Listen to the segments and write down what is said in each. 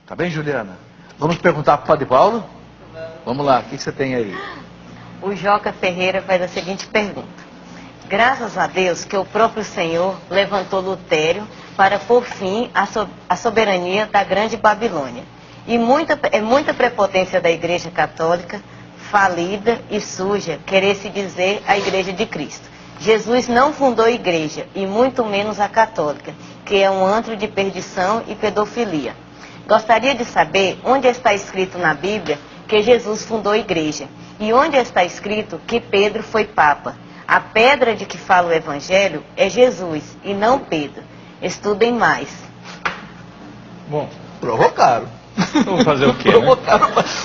Tá bem, Juliana? Vamos perguntar para o Padre Paulo? Vamos lá, o que você tem aí? O Joca Ferreira faz a seguinte pergunta. Graças a Deus que o próprio Senhor levantou Lutério para pôr fim à soberania da grande Babilônia. E muita prepotência da Igreja Católica, falida e suja, querer se dizer a Igreja de Cristo. Jesus não fundou igreja, e muito menos a católica, que é um antro de perdição e pedofilia. Gostaria de saber onde está escrito na Bíblia que Jesus fundou a igreja, e onde está escrito que Pedro foi papa. A pedra de que fala o Evangelho é Jesus, e não Pedro. Estudem mais. Bom, provocaram. Vamos fazer o quê, né?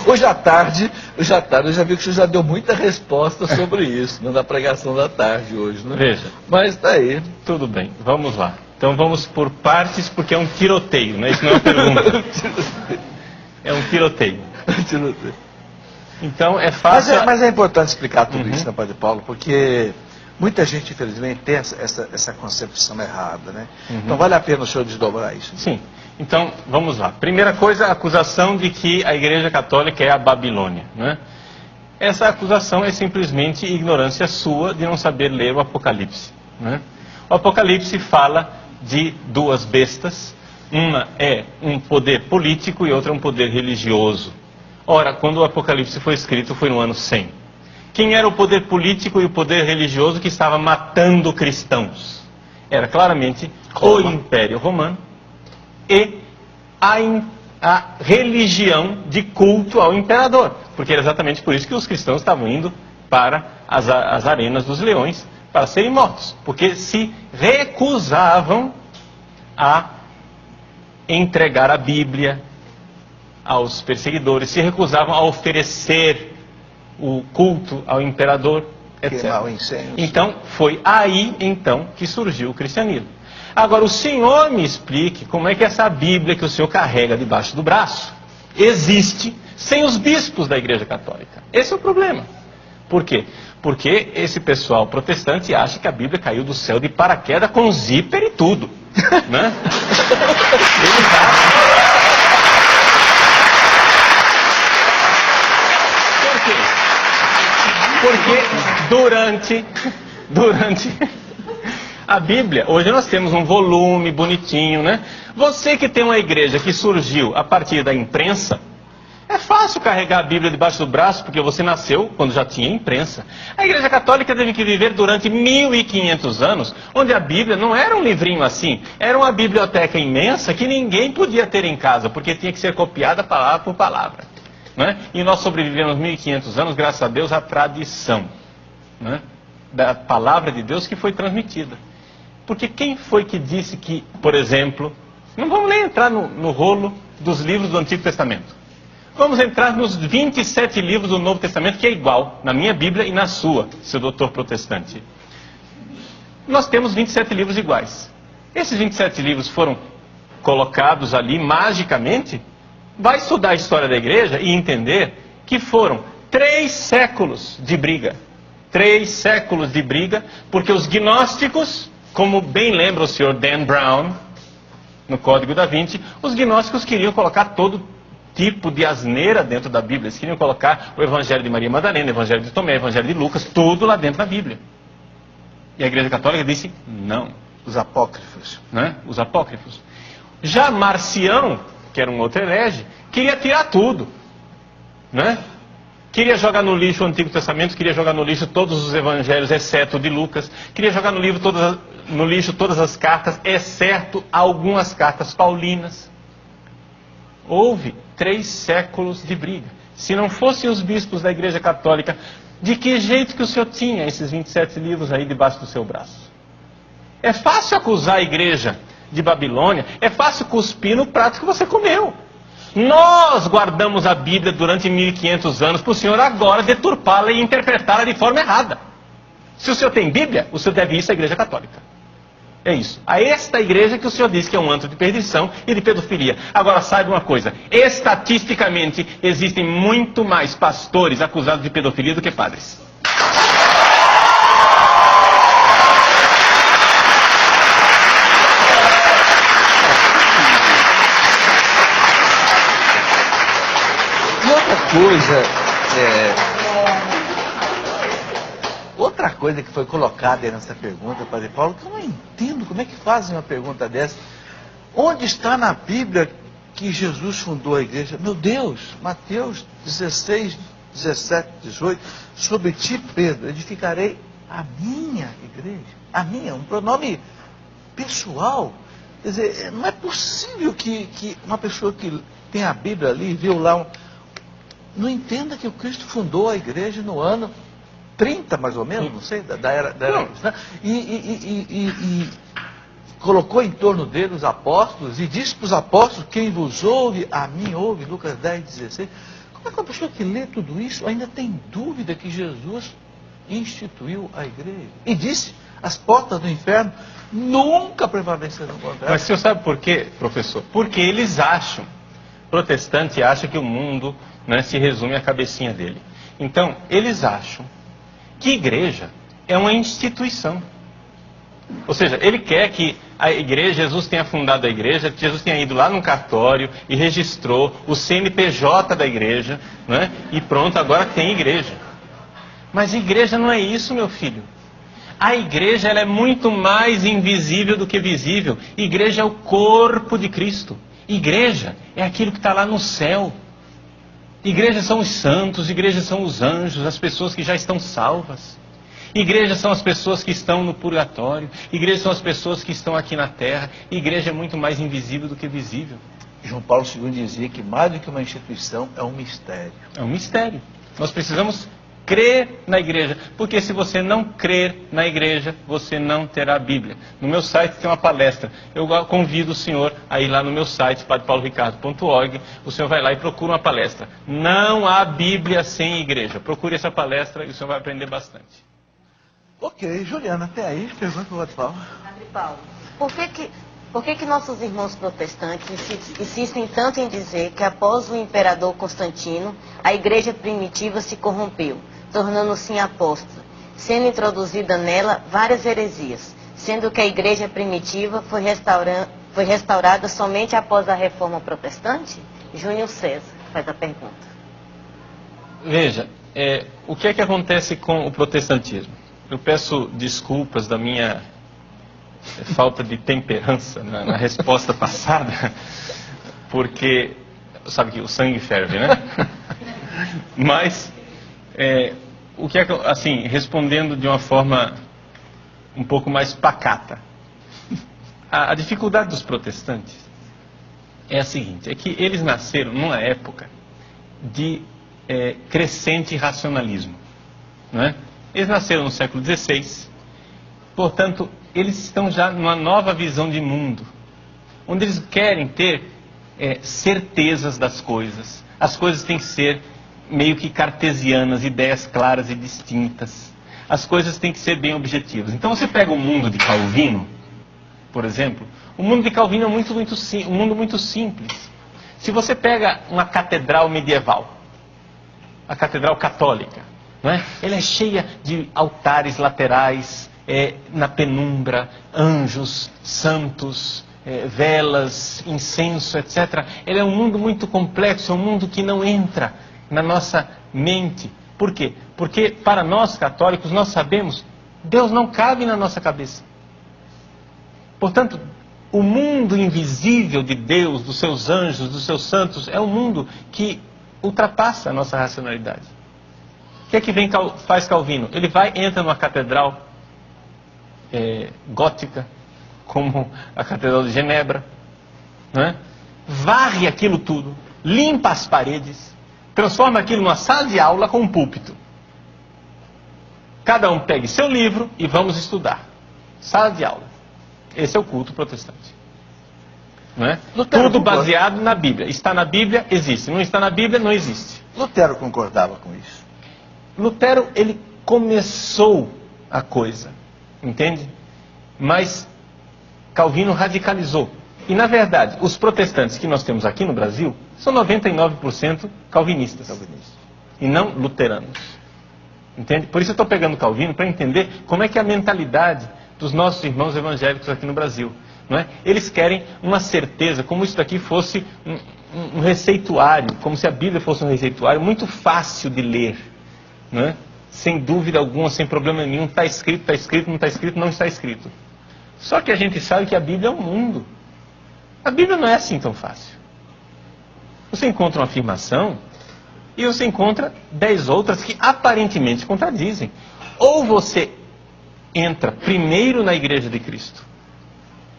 Hoje à tarde, eu já vi que você já deu muita resposta sobre isso, na pregação da tarde hoje, né? Veja. Mas tá aí. Tudo bem, vamos lá. Então vamos por partes, porque é um tiroteio, né? Isso não é uma pergunta. É um tiroteio. Então é fácil... Mas é importante explicar tudo isso, né, Padre Paulo? Porque muita gente, infelizmente, tem essa concepção errada, né? Então vale a pena o senhor desdobrar isso. Sim. Então, vamos lá. Primeira coisa, a acusação de que a Igreja Católica é a Babilônia, né? Essa acusação é simplesmente ignorância sua de não saber ler o Apocalipse, né? O Apocalipse fala de duas bestas. Uma é um poder político e outra um poder religioso. Ora, quando o Apocalipse foi escrito, foi no ano 100. Quem era o poder político e o poder religioso que estava matando cristãos? Era claramente o Império Romano e a religião de culto ao imperador. Porque era exatamente por isso que os cristãos estavam indo para as arenas dos leões para serem mortos. Porque se recusavam a entregar a Bíblia aos perseguidores, se recusavam a oferecer o culto ao imperador, etc. Então, foi aí então que surgiu o cristianismo. Agora, o senhor me explique como é que essa Bíblia que o senhor carrega debaixo do braço existe sem os bispos da Igreja Católica. Esse é o problema. Por quê? Porque esse pessoal protestante acha que a Bíblia caiu do céu de paraquedas com zíper e tudo, né? Eles acham... Porque durante a Bíblia, hoje nós temos um volume bonitinho, né? Você que tem uma igreja que surgiu a partir da imprensa, é fácil carregar a Bíblia debaixo do braço, porque você nasceu quando já tinha imprensa. A Igreja Católica teve que viver durante 1500 anos, onde a Bíblia não era um livrinho assim, era uma biblioteca imensa que ninguém podia ter em casa, porque tinha que ser copiada palavra por palavra, né? E nós sobrevivemos 1500 anos, graças a Deus, à tradição, né, da palavra de Deus que foi transmitida. Porque quem foi que disse que, por exemplo, não vamos nem entrar no rolo dos livros do Antigo Testamento. Vamos entrar nos 27 livros do Novo Testamento, que é igual na minha Bíblia e na sua, seu doutor protestante. Nós temos 27 livros iguais. Esses 27 livros foram colocados ali magicamente. Vai estudar a história da igreja e entender que foram 3 séculos de briga. 3 séculos de briga, porque os gnósticos, como bem lembra o senhor Dan Brown, no Código da Vinci, os gnósticos queriam colocar todo tipo de asneira dentro da Bíblia. Eles queriam colocar o Evangelho de Maria Madalena, o Evangelho de Tomé, o Evangelho de Lucas, tudo lá dentro da Bíblia. E a Igreja Católica disse não. Os apócrifos. Né? Os apócrifos. Já Marcião, que era um outro herege, queria tirar tudo, né? Queria jogar no lixo o Antigo Testamento, queria jogar no lixo todos os evangelhos, exceto o de Lucas, queria jogar no lixo todas as cartas, exceto algumas cartas paulinas. Houve 3 séculos de briga. Se não fossem os bispos da Igreja Católica, de que jeito que o senhor tinha esses 27 livros aí debaixo do seu braço? É fácil acusar a igreja de Babilônia, é fácil cuspir no prato que você comeu. Nós guardamos a Bíblia durante 1500 anos para o senhor agora deturpá-la e interpretá-la de forma errada. Se o senhor tem Bíblia, o senhor deve ir à Igreja Católica. É isso. A esta igreja que o senhor diz que é um antro de perdição e de pedofilia. Agora saiba uma coisa, estatisticamente existem muito mais pastores acusados de pedofilia do que padres. outra coisa que foi colocada aí nessa pergunta, Padre Paulo, que eu não entendo como é que fazem uma pergunta dessa. Onde está na Bíblia que Jesus fundou a igreja? Meu Deus, Mateus 16, 17, 18, sobre ti, Pedro, edificarei a minha igreja. A minha, um pronome pessoal. Quer dizer, não é possível que uma pessoa que tem a Bíblia ali, viu lá, não entenda que o Cristo fundou a igreja no ano 30, mais ou menos, não sei, da era cristã, e colocou em torno dele os apóstolos, e disse para os apóstolos: quem vos ouve, a mim ouve, Lucas 10, 16. Como é que uma pessoa que lê tudo isso ainda tem dúvida que Jesus instituiu a igreja? E disse: as portas do inferno nunca prevalecerão contra ela. Mas o senhor sabe por quê, professor? Porque eles acham, protestante acha que o mundo, né, se resume à cabecinha dele. Então, eles acham que igreja é uma instituição. Ou seja, ele quer que a igreja, Jesus tenha fundado a igreja, que Jesus tenha ido lá no cartório e registrou o CNPJ da igreja, né? E pronto, agora tem igreja. Mas igreja não é isso, meu filho. A igreja, ela é muito mais invisível do que visível. Igreja é o corpo de Cristo. Igreja é aquilo que está lá no céu. Igreja são os santos, igreja são os anjos, as pessoas que já estão salvas. Igreja são as pessoas que estão no purgatório. Igreja são as pessoas que estão aqui na terra. Igreja é muito mais invisível do que visível. João Paulo II dizia que mais do que uma instituição é um mistério. É um mistério. Nós precisamos crer na igreja, porque se você não crer na igreja, você não terá a Bíblia. No meu site tem uma palestra. Eu convido o senhor a ir lá no meu site, padrepauloricardo.org. O senhor vai lá e procura uma palestra. Não há Bíblia sem igreja. Procure essa palestra e o senhor vai aprender bastante. Ok, Juliana, até aí, pergunta para o Padre Paulo. Padre Paulo, por que nossos irmãos protestantes insistem tanto em dizer que após o imperador Constantino, a igreja primitiva se corrompeu, tornando-se apóstata, sendo introduzida nela várias heresias, sendo que a igreja primitiva foi restaurada somente após a reforma protestante? Júnior César faz a pergunta. Veja, o que é que acontece com o protestantismo? Eu peço desculpas da minha falta de temperança na resposta passada, porque sabe que o sangue ferve, né? Mas o que é que, assim, respondendo de uma forma um pouco mais pacata, a dificuldade dos protestantes é a seguinte: é que eles nasceram numa época de crescente racionalismo, não é? Eles nasceram no século XVI, portanto, eles estão já numa nova visão de mundo, onde eles querem ter certezas das coisas. As coisas têm que ser meio que cartesianas, ideias claras e distintas. As coisas têm que ser bem objetivas. Então você pega o mundo de Calvino, por exemplo. O mundo de Calvino é um mundo muito simples. Se você pega uma catedral medieval, a catedral católica, não é? Ela é cheia de altares laterais, na penumbra, anjos, santos, velas, incenso, etc. Ele é um mundo muito complexo, é um mundo que não entra na nossa mente. Por quê? Porque para nós católicos, nós sabemos, Deus não cabe na nossa cabeça. Portanto, o mundo invisível de Deus, dos seus anjos, dos seus santos, é um mundo que ultrapassa a nossa racionalidade. O que é que faz Calvino? Ele entra numa catedral gótica, como a Catedral de Genebra, não é? Varre aquilo tudo, limpa as paredes, transforma aquilo numa sala de aula com um púlpito. Cada um pegue seu livro e vamos estudar. Sala de aula. Esse é o culto protestante. Não é? Tudo baseado na Bíblia. Está na Bíblia, existe. Não está na Bíblia, não existe. Lutero concordava com isso. Lutero, ele começou a coisa, entende? Mas Calvino radicalizou. E, na verdade, os protestantes que nós temos aqui no Brasil são 99% calvinistas. E não luteranos. Entende? Por isso eu estou pegando Calvino para entender como é que é a mentalidade dos nossos irmãos evangélicos aqui no Brasil. Não é? Eles querem uma certeza, como isso daqui fosse um receituário, como se a Bíblia fosse um receituário muito fácil de ler, né? Sem dúvida alguma, sem problema nenhum, está escrito, não está escrito, não está escrito. Só que a gente sabe que a Bíblia é um mundo. A Bíblia não é assim tão fácil. Você encontra uma afirmação e você encontra 10 outras que aparentemente contradizem. Ou você entra primeiro na Igreja de Cristo,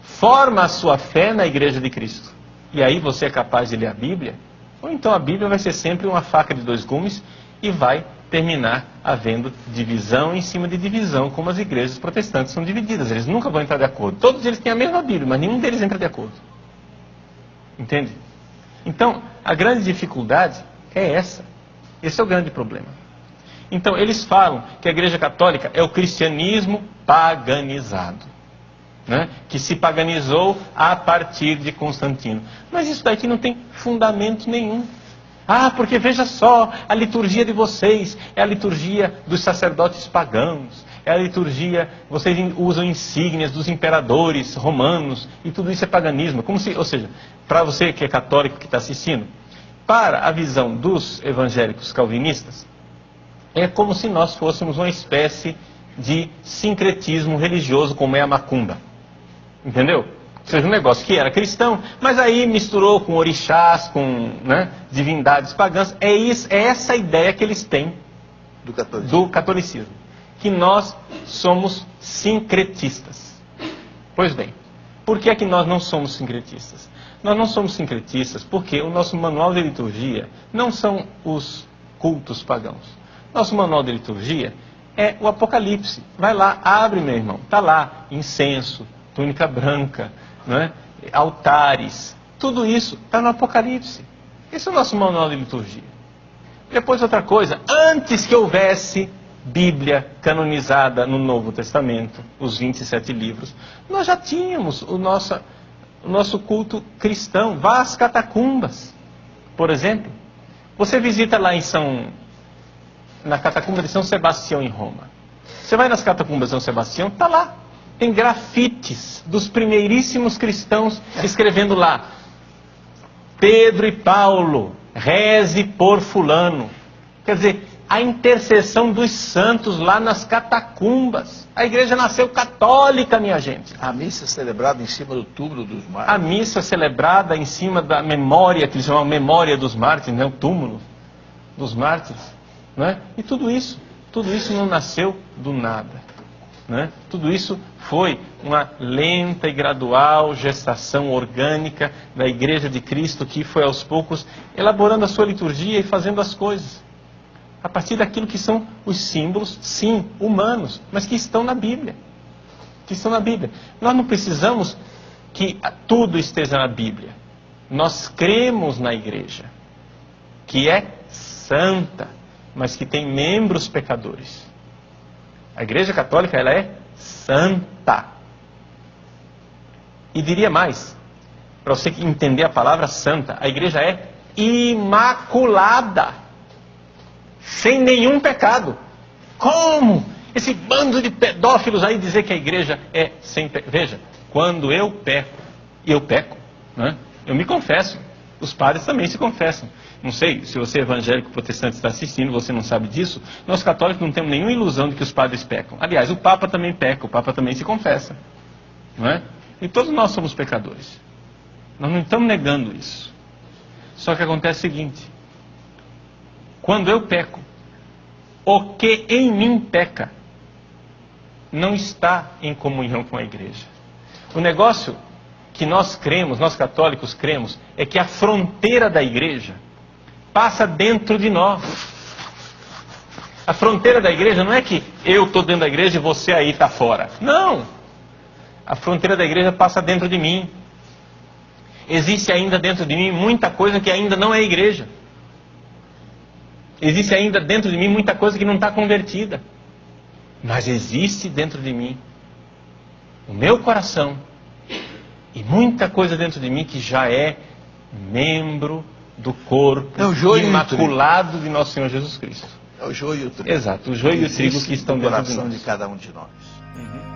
forma a sua fé na Igreja de Cristo, e aí você é capaz de ler a Bíblia, ou então a Bíblia vai ser sempre uma faca de 2 gumes e vai terminar havendo divisão em cima de divisão, como as igrejas protestantes são divididas. Eles nunca vão entrar de acordo. Todos eles têm a mesma Bíblia, mas nenhum deles entra de acordo. Entende? Então, a grande dificuldade é essa. Esse é o grande problema. Então, eles falam que a Igreja Católica é o cristianismo paganizado, né? Que se paganizou a partir de Constantino. Mas isso daqui não tem fundamento nenhum. Ah, porque veja só, a liturgia de vocês é a liturgia dos sacerdotes pagãos, é a liturgia, vocês usam insígnias dos imperadores romanos, e tudo isso é paganismo. Como se, ou seja, para você que é católico que está assistindo, para a visão dos evangélicos calvinistas, é como se nós fôssemos uma espécie de sincretismo religioso, como é a macumba. Entendeu? Ou seja, um negócio que era cristão, mas aí misturou com orixás, com, né, divindades pagãs. É essa ideia que eles têm do catolicismo. Que nós somos sincretistas. Pois bem, por que é que nós não somos sincretistas? Nós não somos sincretistas porque o nosso manual de liturgia não são os cultos pagãos. Nosso manual de liturgia é o Apocalipse. Vai lá, abre, meu irmão. Está lá, incenso, túnica branca, né? Altares, tudo isso está no Apocalipse. Esse é o nosso manual de liturgia. Depois outra coisa, antes que houvesse Bíblia canonizada no Novo Testamento, os 27 livros, nós já tínhamos o nosso culto cristão. Vá às catacumbas, por exemplo. Você visita lá na catacumba de São Sebastião em Roma. Você vai nas catacumbas de São Sebastião, está lá. Tem grafites dos primeiríssimos cristãos escrevendo lá: Pedro e Paulo, reze por fulano. Quer dizer, a intercessão dos santos lá nas catacumbas. A igreja nasceu católica, minha gente. A missa celebrada em cima do túmulo dos mártires. A missa celebrada em cima da memória, que eles chamam memória dos mártires, né? O túmulo dos mártires. Né? E tudo isso não nasceu do nada. Né? Tudo isso foi uma lenta e gradual gestação orgânica da Igreja de Cristo, que foi aos poucos elaborando a sua liturgia e fazendo as coisas a partir daquilo que são os símbolos, sim, humanos, mas que estão na Bíblia. Que estão na Bíblia. Nós não precisamos que tudo esteja na Bíblia. Nós cremos na Igreja, que é santa, mas que tem membros pecadores. A Igreja Católica, ela é santa. E diria mais, para você entender a palavra santa, a Igreja é imaculada, sem nenhum pecado. Como? Esse bando de pedófilos aí dizer que a Igreja é sem pecado. Veja, quando eu peco, né? Eu me confesso. Os padres também se confessam. Não sei, se você é evangélico protestante está assistindo, você não sabe disso. Nós católicos não temos nenhuma ilusão de que os padres pecam. Aliás, o Papa também peca, o Papa também se confessa. Não é? E todos nós somos pecadores. Nós não estamos negando isso. Só que acontece o seguinte: quando eu peco, o que em mim peca não está em comunhão com a igreja. O negócio que nós cremos, nós católicos cremos, é que a fronteira da igreja passa dentro de nós. A fronteira da igreja não é que eu estou dentro da igreja e você aí está fora. Não! A fronteira da igreja passa dentro de mim. Existe ainda dentro de mim muita coisa que ainda não é igreja. Existe ainda dentro de mim muita coisa que não está convertida. Mas existe dentro de mim o meu coração e muita coisa dentro de mim que já é membro do corpo imaculado de nosso Senhor Jesus Cristo. É o joio e o trigo. Exato, o joio e o trigo que estão dentro de coração nós. de cada um de nós. Uhum.